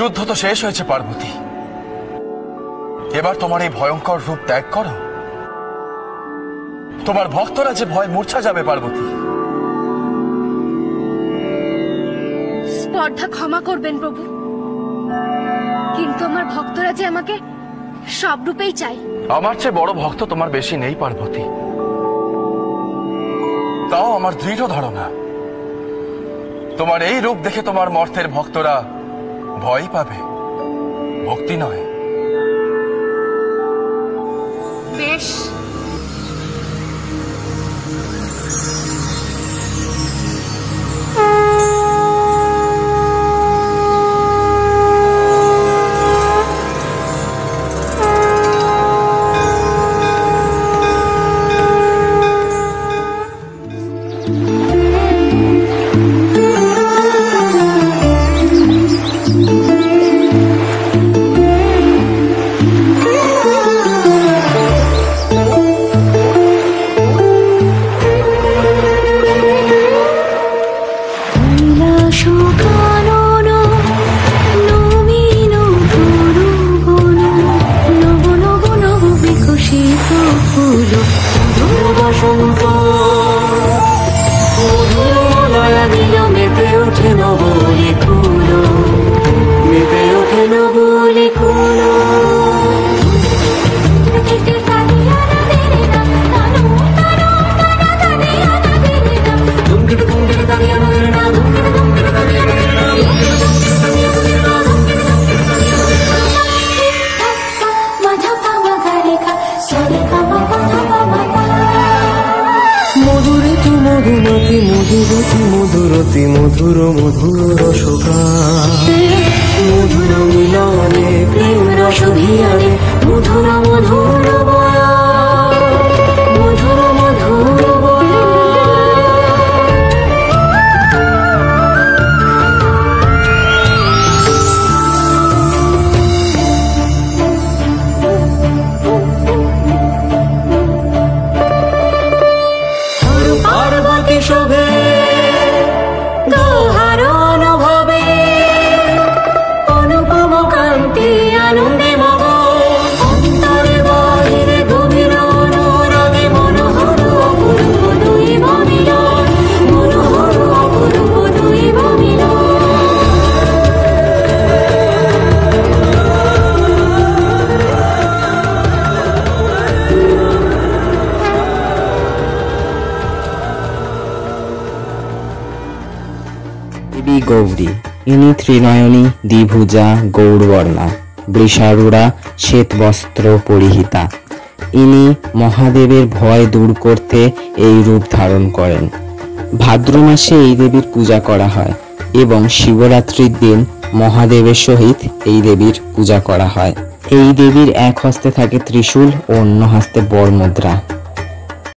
যুদ্ধ তো শেষ হয়েছে পার্বতী, এবার তোমার এই ভয়ঙ্কর রূপ ত্যাগ করো। তোমার ভক্তরা যে ভয় মূর্ছা যাবে পার্বতী। স্পর্ধা ক্ষমা করবেন প্রভু, কিন্তু আমার ভক্তরা যে আমাকে সব রূপেই চাই। আমার চেয়ে বড় ভক্ত তোমার বেশি নেই পার্বতী। তাও আমার দৃঢ় ধারণা তোমার এই রূপ দেখে তোমার মর্তের ভক্তরা ভয় পাবে, ভক্তি নয়। বেশ, মধুরতি মধুর মধুর রসগান, মধুর মিলনে প্রেম রস ধিয়ানে, মধুর মধুর বয়ান, মধুর মধুর বয়ান। পার্বতী শোভে দোহার অনুভবে, অনুপম কান্তি আনন্দে মগ, অন্তরে বাহিরে গভীর অনুরাগে, মনোহর অপূর্ব দৈব মিলন, মনোহর অপূর্ব দৈব মিলন। দেবী গৌরী, ইনি ত্রিনয়নী, দ্বিভুজা, গৌরবর্ণা, বৃষারূঢ়া, শ্বেত বস্ত্র পরিহিতা। ইনি মহাদেবের ভয় দূর করতে এই রূপ ধারণ করেন। ভাদ্র মাসে এই দেবীর পূজা করা হয় এবং শিবরাত্রির দিন মহাদেবের সহিত এই দেবীর পূজা করা হয়। এই দেবীর এক হস্তে থাকে ত্রিশূল ও অন্য হস্তে বরমুদ্রা।